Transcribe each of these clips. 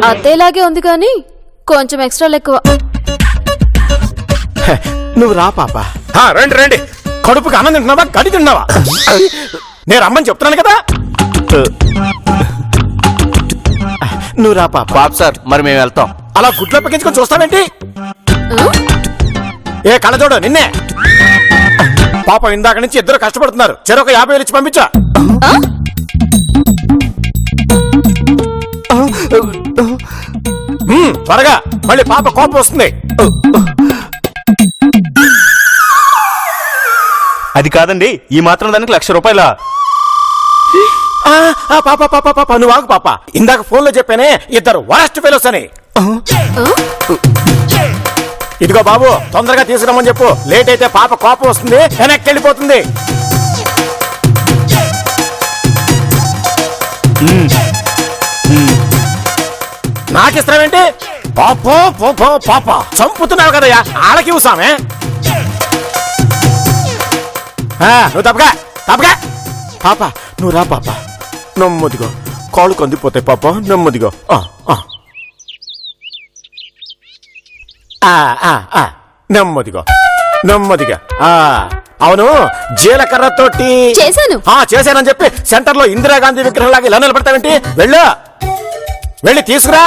అత్తేలాగే ఉంది కానీ కొంచెం ఎక్స్ట్రా ఎక్కువ. నువ్వు రా పాప. రండి రండి. కడుపుకి అన్నం తింటున్నావా గడి తింటున్నావా? నేను రమ్మని చెప్తున్నాను కదా. నువ్వు రా పాప. బాబు సార్ మరి మేము వెళ్తాం. అలా గుడ్లో పెంచుకొని చూస్తావేంటి? ఏ కళ్ళజోడు నిన్నే. పాపం ఇందాక నుంచి ఇద్దరు కష్టపడుతున్నారు. చెరొక 50,000 ఇచ్చి పంపించా. త్వరగా, మళ్ళీ పాప కోపం వస్తుంది. అది కాదండి, ఈ మాత్రం దానికి ₹1,00,000. పాప పాప పాప నువ్వు ఆగు పాప. ఇందాక ఫోన్ లో చెప్పానే ఇద్దరు వరస్ట్ ఫెలోస్ అని. ఇదిగో బాబు, తొందరగా తీసుకురమ్మని చెప్పు. లేట్ అయితే పాప కోపం వస్తుంది, వెనక్కి వెళ్ళిపోతుంది. నాకిస్తావేంటి? పాప పాప పాప చంపుతున్నావు కదయ్యా, ఆళ్ళకి ఇవ్వసామే. నువ్వు తప్పగా తప్పగా. పాప నువ్వు రా పాప. నెమ్మదిగో, కాళ్ళు కందిపోతాయి పాప. నెమ్మదిగో. నెమ్మదిగో నెమ్మదిగా. అవును, జీలకర్రతోటి చేశానని చెప్పి సెంటర్ లో ఇందిరాగాంధీ విగ్రహం లాగా ఇలా నిలబడతావేంటి? వెళ్ళి తీసుకురా,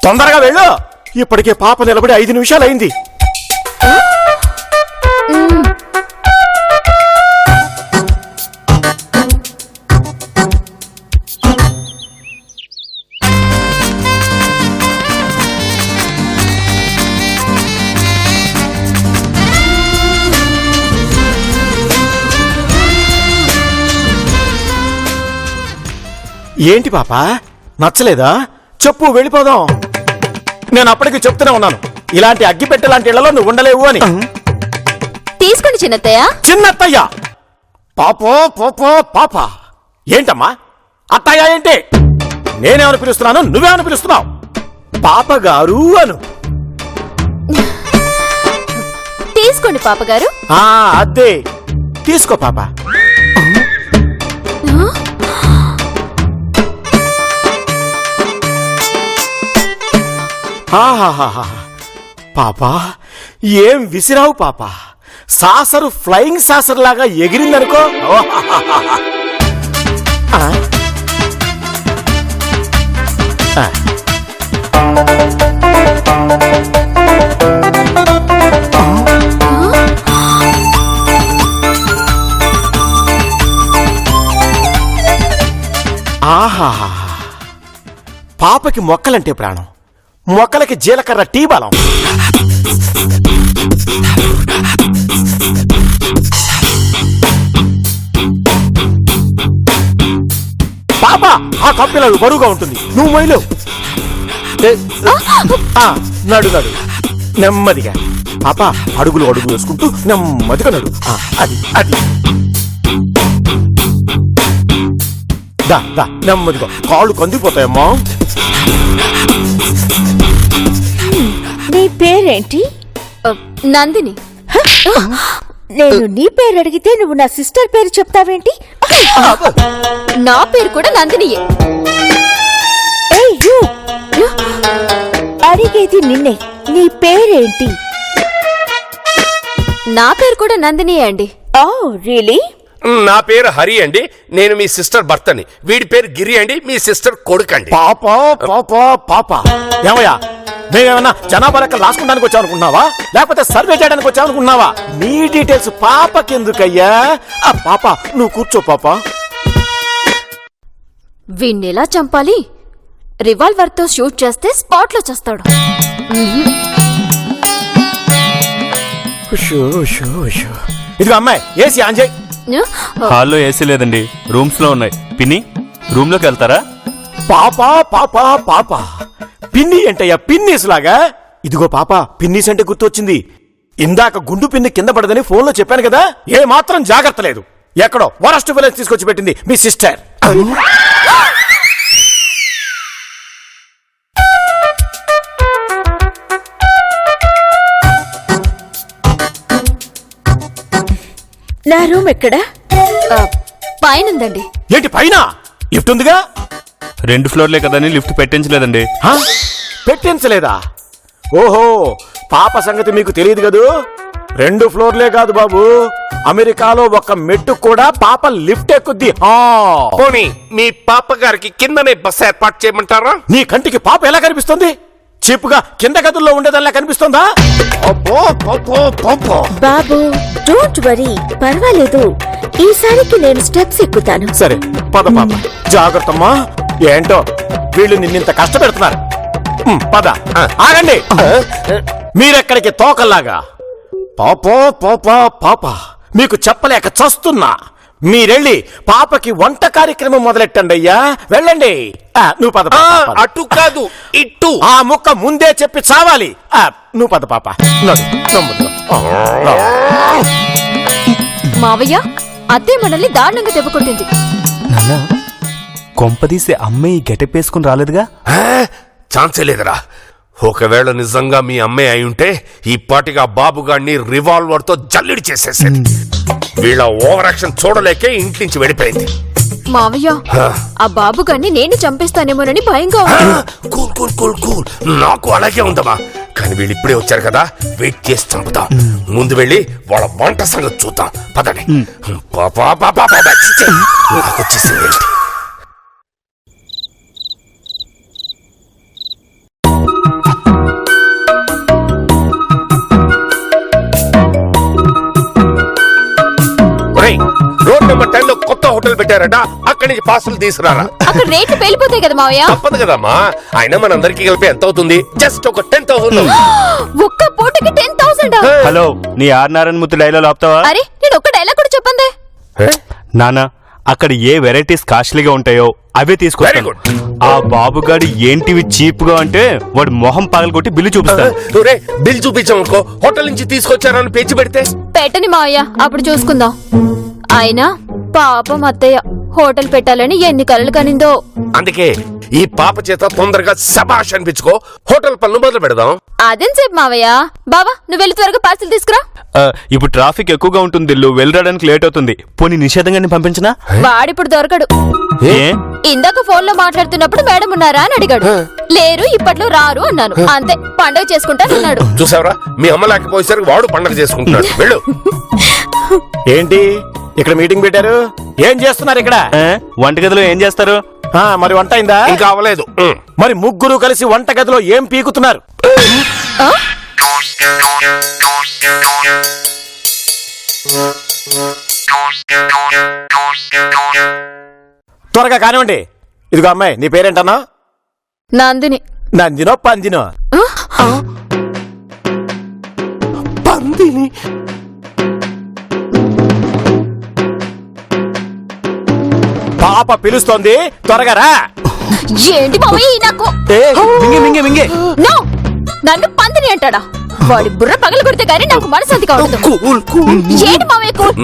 తొందరగా వెళ్ళు. ఇప్పటికే పాప నిలబడి 5 నిమిషాలు అయింది. ఏంటి పాప, నచ్చలేదా? చెప్పు, వెళ్ళిపోదాం. నేను అప్పటికి చెప్తూనే ఉన్నాను, ఇలాంటి అగ్గిపెట్టె లాంటి ఇళ్లలో నువ్వు ఉండలేవు అని. తీసుకోండి చిన్నత్తయ్య. చిన్నత్తయ్య? పాపో పోపో పాప. ఏంటమ్మా అత్తయ్య ఏంటి? నేనేమని పిలుస్తున్నాను, నువ్వేమని పిలుస్తున్నావు? పాపగారు అను. తీసుకోండి పాపగారు. అదే, తీసుకో పాప. పాపా ఏం విసిరావు పాప. సాసరు ఫ్లయింగ్ సాసర్ లాగా ఎగిరిందనుకో. ఆహా, పాపకి మొక్కలంటే ప్రాణం. మొక్కలకి జీలకర్ర టీ బలం. పాప ఆ కప్పిల బరువుగా ఉంటుంది, నువ్వు మొయ్యలేవు. నడు నడు నెమ్మదిగా. పాప అడుగులు అడుగు వేసుకుంటూ నెమ్మదిగా నడు. అది అది దా దా నెమ్మదిగా. కాళ్ళు కందిపోతాయమ్మా. నీ పేరేంటి? నందిని. నేను నీ పేరు అడిగితే నువ్వు నా సిస్టర్ పేరు చెప్తావేంటి? నా పేరు కూడా నందినియే. అడిగేది నిన్నే, నీ పేరేంటి? నా పేరు కూడా నందినియే అండి. Oh really? నా పేరు హరి అండి, నేను మీ సిస్టర్ భర్తని. వీడి పేరు గిరి అండి, మీ సిస్టర్ కొడుకండి. పాప పాప పాప. ఏమయ్యా, మేమేమన్నా జనాభా లెక్కలు రాసుకోవడానికి వచ్చావు అనుకున్నావా, లేకపోతే సర్వే చేయడానికి వచ్చావు అనుకున్నావా? నీ డీటెయిల్స్ పాపకెందుకయ్యా? ఆ పాప నువ్వు కూర్చో పాప. వీణ్ణెలా చంపాలి? రివాల్వర్ తో షూట్ చేస్తే స్పాట్ లో చేస్తాడు. ఇదిగో అమ్మాయి, ఏసీ ఆన్ చేయి. హాల్లో ఏసీ లేదండి, రూమ్స్ లో ఉన్నాయి. పిన్ని, రూమ్ లోకి వెళ్తారా? పాప పాప పాప పిన్ని ఏంటయ్యా పిన్నీస్ లాగా? ఇదిగో పాప, పిన్నీస్ అంటే గుర్తొచ్చింది. ఇందాక గుండు పిన్ని కింద పడదని ఫోన్ లో చెప్పాను కదా, ఏ మాత్రం జాగ్రత్త లేదు. ఎక్కడో వరస్ట్ విలేజ్ తీసుకొచ్చి పెట్టింది మీ సిస్టర్. నా రూమ్ ఎక్కడా? పైనుందండి. ఏంటి పైన? లిఫ్ట్ ఉందిగా. 2 ఫ్లోర్లే కదని లిఫ్ట్ పెట్టించలేదండి. హా? పెట్టించలేదా? ఓహో, పాప సంగతి మీకు తెలియదు కదూ. 2 ఫ్లోర్లే కాదు బాబు, అమెరికాలో ఒక మెట్టు కూడా పాప లిఫ్ట్ ఎక్కుద్ది. పోనీ మీ పాప గారికి కిందనే బస్ ఏర్పాటు చేయమంటారా? నీ కంటికి పాప ఎలా కనిపిస్తుంది? చీపుగా కింద గదుల్లో ఉండేదల్లా కనిపిస్తుందా? బాబు డోంట్ వరీ, పర్వాలేదు. ఈసారికి నేను స్టెప్స్ ఎక్కుతాను. సరే పద పాప. జాగ్రత్తమ్మా. ఏంటో వీళ్ళు నిన్నింత కష్టపెడుతున్నారు. పద. ఆగండి, మీరెక్కడికి తోకల్లాగా. పాప పాప పాప మీకు చెప్పలేక చస్తున్నా. మీరెళ్ళి పాపకి వంట కార్యక్రమం మొదలెట్టండి అయ్యా. వెళ్ళండి. నువ్వు పద పాప, పద. అటు కాదు ఇటు. ఆ ముక్క ముందే చెప్పి చావాలి. నువ్వు పద పాప. మావయ్య, అత్తే మనల్ని దారుణంగా దెబ్బకొట్టింది. నాన్న, కొంపదీసే అమ్మాయి గెటపేసుకుని రాలేదుగా? ఛాన్సే లేదురా. ఒకవేళ నిజంగా మీ అమ్మాయి అయి ఉంటే ఈ పాటిగా బాబుగాడిని రివాల్వర్ తో జల్లిడి చేసేసేది. వీళ్ళ ఓవర్ యాక్షన్ చూడలేకే ఇంటి నుంచి వెళ్ళిపోయింది. మావయ్య, ఆ బాబు గారిని నేను చంపేస్తానేమోనని భయంగా ఉంది. కూల్ కూల్ కూల్ కూల్, నాకు అలాగే ఉందమ్మా. కానీ వీళ్ళు ఇప్పుడే వచ్చారు కదా, వెయిట్ చేసి చంపుతాం. ముందు వెళ్ళి వాళ్ళ వంట సంగతి చూద్దాం. పదండి. నాకు వచ్చేసింది. రోడ్ నెంబర్ 10 లో కొత్త హోటల్ పెట్టారట, అక్కడి నుంచి పార్సల్ తీసుకురారా. అక్కడ రేట్లు పేలిపోతాయి కదా మావయ్య. తప్పదు కదమ్మా. అయినా మనందరికి కలిపి ఎంత అవుతుంది? జస్ట్ ఒక 10,000. ఒక్క పూటకి 10,000. హలో, నీ ఆర్ నారాయణ మూర్తి డైలాగ్ ఆపుతావా? అరే, నేను ఒక్క డైలాగ్ కూడా చెప్పండి. నానా, అక్కడ ఏ వెరైటీస్ కాస్ట్లీగా ఉంటాయో అవే Very తీసుకొస్తాను. good. ఆ బాబుగాడు ఏంటివి చీప్ గా అంటే వాడు మొహం పగలగొట్టి బిల్లు చూపిస్తాను. నువ్వే బిల్ చూపించామనుకో, హోటల్ నుంచి తీసుకొచ్చారని పేచి పెడితే పెట్టని మావయ్య, అప్పుడు చూసుకుందాం. అయినా పాపం అత్తయ్య హోటల్ పెట్టాలని ఎన్ని కలలు కనిందో. అందుకే ఈ పాప చేత తొందరగా శబాష్ అనిపించుకో, హోటల్ పనులు మొదలు పెడదాం. అదేం సేపు మావయ్య. బావా, నువ్వు వెళ్ళి త్వరగా పార్సిల్ తీసుకురా. ఇప్పుడు ట్రాఫిక్ ఎక్కువగా ఉంటుంది, వెళ్ళడానికి లేట్ అవుతుంది. పోనీ నిషేధంగానే పంపించినా? వాడిప్పుడు దొరకడు. ఏ? ఇందాక ఫోన్ లో మాట్లాడుతున్నప్పుడు మేడం ఉన్నారా అని అడిగాడు. లేరు, ఇప్పట్లో రారు అన్నాను. అంతే, పండుగ చేసుకుంటానన్నాడు. చూసావరా, మీ అమ్మ లేకపోయేసరికి వాడు పండగ చేసుకుంటున్నాడు. వెళ్ళు. ఏంటి ఇక్కడ మీటింగ్ పెట్టారు? ఏం చేస్తున్నారు ఇక్కడ? వంటగదిలో ఏం చేస్తారు? మరి వంట అయిందా? ఇంకా అవ్వలేదు. మరి ముగ్గురు కలిసి వంట గదిలో ఏం పీకుతున్నారు? ఆ? త్వరగా కానివ్వండి. ఇదిగో అమ్మాయి, నీ పేరేంటన్నా? నందిని. నందినో పందినో? పందిని. పాప పిలుస్తోంది, త్వరగా రా. ఏంటి మావయ్య నాకు? నో, నన్ను పందిని అంటాడా? వాడి బుర్ర పగల కొడితే గానీ నాకు మనశాంతి కావద్దు. ఏంటి మావయ్య కూల్?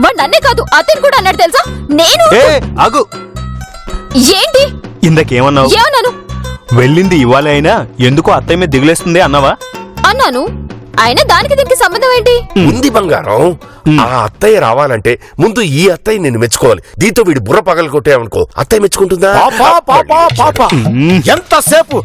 వాడు నన్నే కాదు అతను కూడా అన్నాడు తెలుసా. నేను ఆగు. ఏంటి ఇందాకేమన్నావు? ఏమన్నాను? వెళ్ళింది ఇవాళ అయినా ఎందుకో అత్తయ్య మీద దిగులేస్తుంది అన్నావా? అన్నాను. అయినా దానికి దీనికి సంబంధం ఏంటి? ఉంది బంగారం. ఆ అత్తయ్య రావాలంటే ముందు ఈ అత్తయ్య నిన్ను మెచ్చుకోవాలి. దీంతో వీడి బుర్ర పగలు కొట్టావనుకో, అత్తయ్య మెచ్చుకుంటుందా? ఎంతసేపు?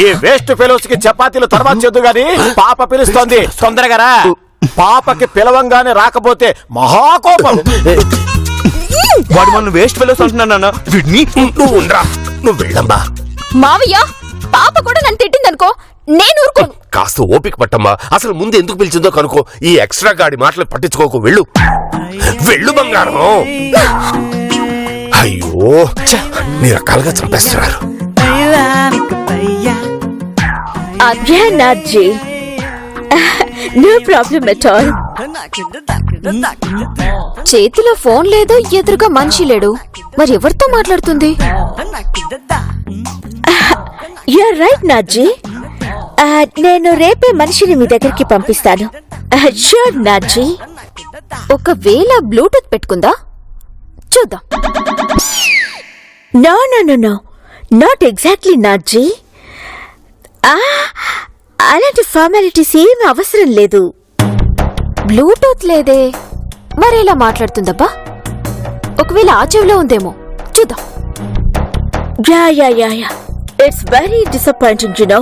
ఈ వేస్ట్ ఫెలోస్ కి చపాతీలు తర్వాత చేద్దు గాని పాప పిలుస్తోంది, తొందరగా రా. పాపకి పిలవంగానే రాకపోతే మహాకోపం. వాడు మనం వేస్ట్ ఫెలోస్ అంటున్నాను. నువ్వు ఉండరా, నువ్వు వెళ్ళమ్మా. మావయ్య పాప కూడా నన్ను తిట్టిందనుకో నేను ఊరుకోను. కాస్త ఓపిక పట్టమ్మా. అసలు ముందు ఎందుకు పిలిచిందో కనుకో. ఈ ఎక్స్ట్రా గాడి మాటలు పట్టించుకోకు. వెళ్ళు వెళ్ళు బంగారం. అయ్యో అన్ని రకాలుగా చంపేస్తున్నారు. Nathji, no problem at all. చేతిలో ఫోన్ లేదు, ఎదురుగా మనిషి లేడు, మరి ఎవరితో మాట్లాడుతుంది? You are right Nathji. నేను రేపే మనిషిని మీ దగ్గరికి పంపిస్తాను. షూర్ నాథ్జీ. ఒకవేళ బ్లూటూత్ పెట్టుకుందా? చూద్దాం. No no no no, not exactly Nathji. అలాంటి ఫార్మాలిటీస్ ఏమీ అవసరం లేదు. బ్లూటూత్ లేదే, మరి ఎలా మాట్లాడుతుందబ్బా? ఒకవేళ ఆ చెవిలో ఉందేమో, చూద్దాం. Yeah it's very disappointing you know.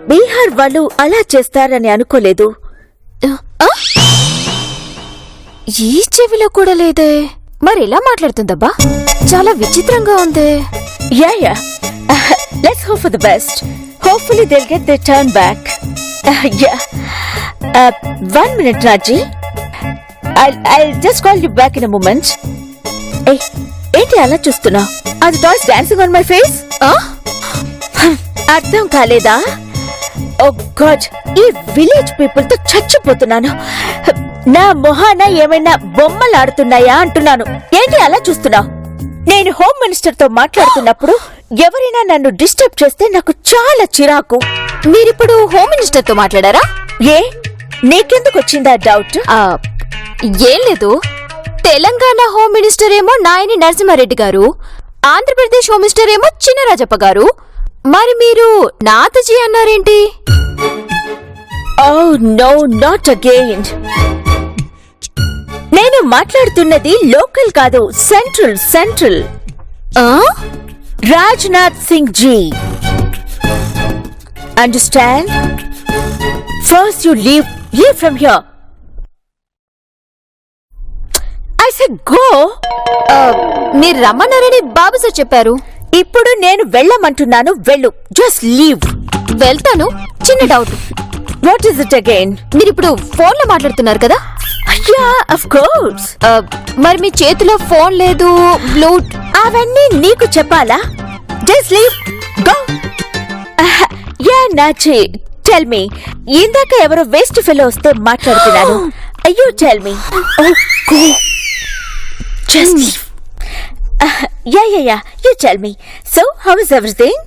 Bihar వాళ్ళు అలా చేస్తారని అనుకోలేదు. ఆ? ఈ చెవిలో కూడా లేదే, మరి ఎలా మాట్లాడుతుందబ్బా? చాలా విచిత్రంగా ఉంది. Yeah let's hope for the best. Hopefully they'll get the turn back. Yeah 1 minute Raji. I'll just call you back in a moment. ఏంటి అలా చూస్తున్నా? అది toys dancing on my face. అర్థం కాలేదా? ఓ గాడ్, ఈ విలేజ్ పీపుల్ తో చచ్చిపోతున్నాను. నా మొహాన ఏమైనా బొమ్మలు ఆడుతున్నాయా అంటున్నాను. ఏంటి అలా చూస్తున్నావు? నేను హోమ్ మినిస్టర్ తో మాట్లాడుతున్నప్పుడు ఎవరైనా నన్ను డిస్టర్బ్ చేస్తే నాకు చాలా చిరాకు. మీరిప్పుడు హోమ్ మినిస్టర్ తో మాట్లాడారా? ఏ, నీకెందుకు వచ్చిందా డౌట్? ఏం లేదు. తెలంగాణ హోమ్ మినిస్టర్ ఏమో నాయని నరసింహారెడ్డి గారు, ఆంధ్రప్రదేశ్ హోమ్ మినిస్టర్ ఏమో చినరాజప్ప గారు. మరి మీరు నాథజీ అన్నారేంటి? Oh no, not again. నేను మాట్లాడుతున్నది లోకల్ కాదు, central. Rajnath Singh ji. Understand? First you leave from here. I said go. మీరు రమ్మన్నారని బాబు సార్ చెప్పారు. ఇప్పుడు నేను వెళ్ళమంటున్నాను, వెళ్ళు. Just leave. వెళ్తాను. చిన్న doubt. What is it again? మీరిప్పుడు ఫోన్ లో మాట్లాడుతున్నారు కదా? Yeah of course. మరి మీ చేతిలో ఫోన్ లేదు, బ్లూట్ అవన్నీ నీకు చెప్పాలా? Just leave, go. యా నాచి, టెల్ మీ. ఇందాక ఎవరో వేస్ట్ ఫెలో వస్తే మాట్లాడుతున్నాను. You tell me. Go. Just leave. Yeah you tell me. So how is everything?